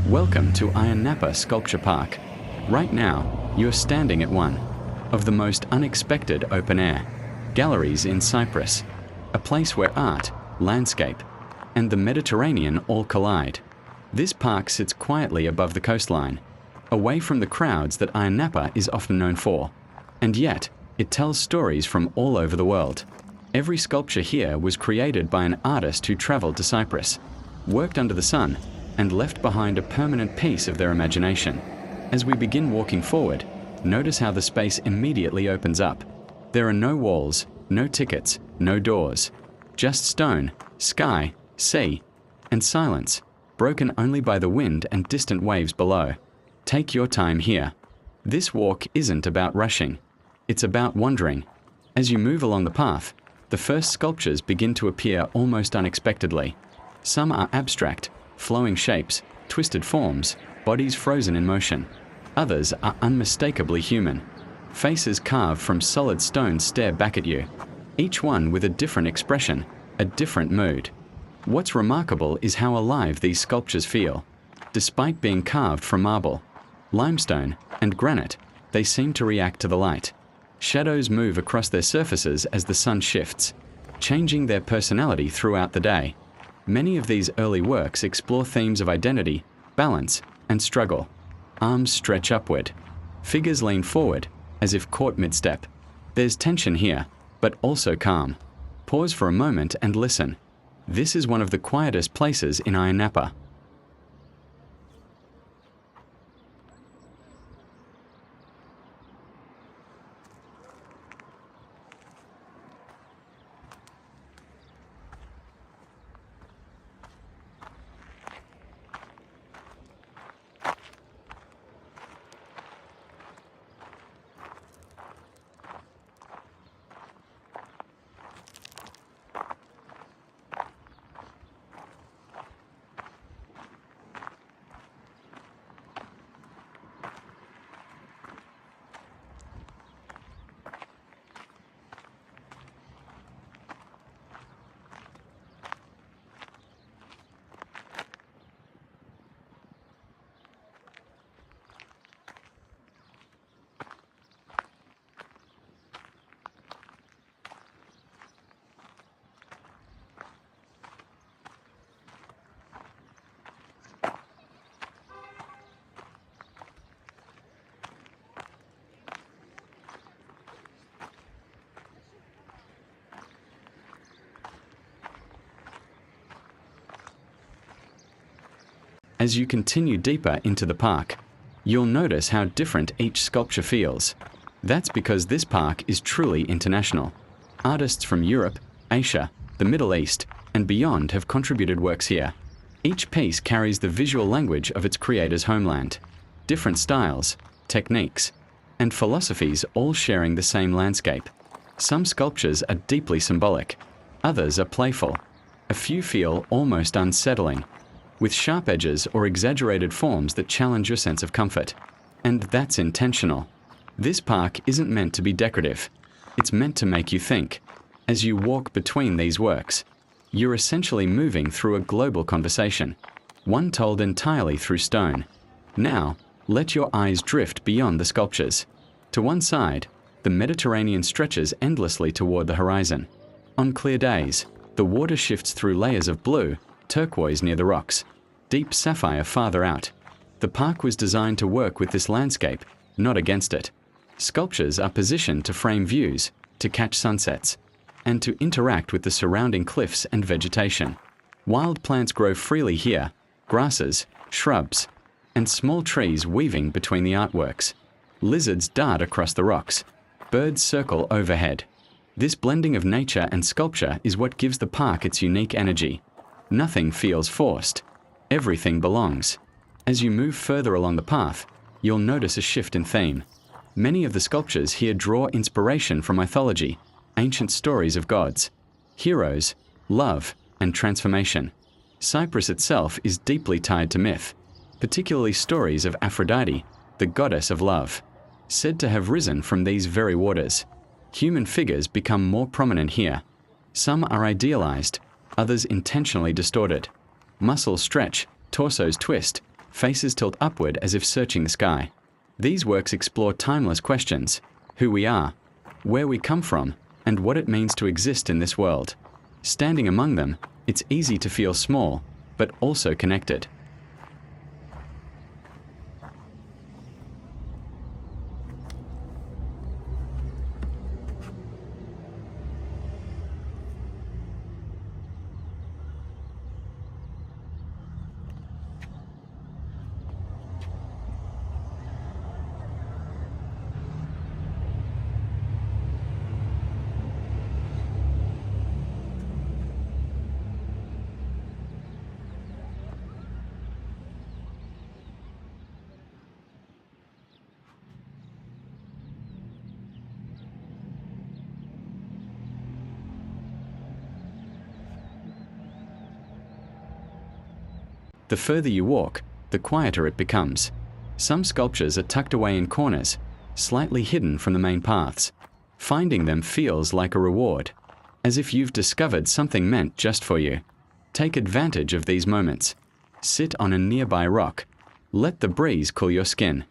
Welcome to Ayia Napa Sculpture Park. Right now, you're standing at one of the most unexpected open-air galleries in Cyprus, a place where art, landscape, and the Mediterranean all collide. This park sits quietly above the coastline, away from the crowds that Ayia Napa is often known for, and yet it tells stories from all over the world. Every sculpture here was created by an artist who traveled to Cyprus, worked under the sun, and left behind a permanent piece of their imagination. As we begin walking forward, notice how the space immediately opens up. There are no walls, no tickets, no doors. Just stone, sky, sea, and silence, broken only by the wind and distant waves below. Take your time here. This walk isn't about rushing. It's about wandering. As you move along the path, the first sculptures begin to appear almost unexpectedly. Some are abstract, flowing shapes, twisted forms, bodies frozen in motion. Others are unmistakably human. Faces carved from solid stone stare back at you, each one with a different expression, a different mood. What's remarkable is how alive these sculptures feel. Despite being carved from marble, limestone, and granite, they seem to react to the light. Shadows move across their surfaces as the sun shifts, changing their personality throughout the day. Many of these early works explore themes of identity, balance, and struggle. Arms stretch upward. Figures lean forward, as if caught mid-step. There's tension here, but also calm. Pause for a moment and listen. This is one of the quietest places in Ayia Napa. As you continue deeper into the park, you'll notice how different each sculpture feels. That's because this park is truly international. Artists from Europe, Asia, the Middle East, and beyond have contributed works here. Each piece carries the visual language of its creator's homeland. Different styles, techniques, and philosophies all sharing the same landscape. Some sculptures are deeply symbolic, others are playful. A few feel almost unsettling, with sharp edges or exaggerated forms that challenge your sense of comfort. And that's intentional. This park isn't meant to be decorative. It's meant to make you think. As you walk between these works, you're essentially moving through a global conversation, one told entirely through stone. Now, let your eyes drift beyond the sculptures. To one side, the Mediterranean stretches endlessly toward the horizon. On clear days, the water shifts through layers of blue, turquoise near the rocks, deep sapphire farther out. The park was designed to work with this landscape, not against it. Sculptures are positioned to frame views, to catch sunsets, and to interact with the surrounding cliffs and vegetation. Wild plants grow freely here, grasses, shrubs, and small trees weaving between the artworks. Lizards dart across the rocks. Birds circle overhead. This blending of nature and sculpture is what gives the park its unique energy. Nothing feels forced. Everything belongs. As you move further along the path, you'll notice a shift in theme. Many of the sculptures here draw inspiration from mythology, ancient stories of gods, heroes, love, and transformation. Cyprus itself is deeply tied to myth, particularly stories of Aphrodite, the goddess of love, said to have risen from these very waters. Human figures become more prominent here. Some are idealized, others intentionally distorted. Muscles stretch, torsos twist, faces tilt upward as if searching the sky. These works explore timeless questions: who we are, where we come from, and what it means to exist in this world. Standing among them, it's easy to feel small, but also connected. The further you walk, the quieter it becomes. Some sculptures are tucked away in corners, slightly hidden from the main paths. Finding them feels like a reward, as if you've discovered something meant just for you. Take advantage of these moments. Sit on a nearby rock. Let the breeze cool your skin.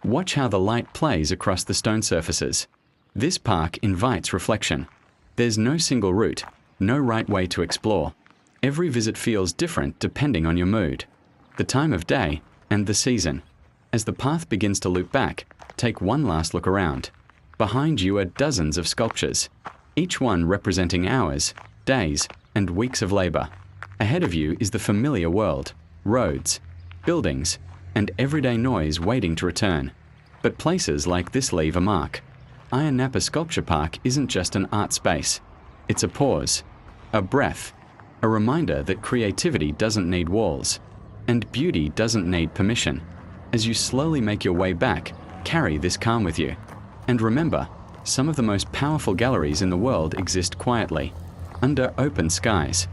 Watch how the light plays across the stone surfaces. This park invites reflection. There's no single route, no right way to explore. Every visit feels different depending on your mood, the time of day, and the season. As the path begins to loop back, take one last look around. Behind you are dozens of sculptures, each one representing hours, days, and weeks of labor. Ahead of you is the familiar world, roads, buildings, and everyday noise waiting to return. But places like this leave a mark. Ayia Napa Sculpture Park isn't just an art space. It's a pause, a breath, a reminder that creativity doesn't need walls, and beauty doesn't need permission. As you slowly make your way back, carry this calm with you. And remember, some of the most powerful galleries in the world exist quietly, under open skies.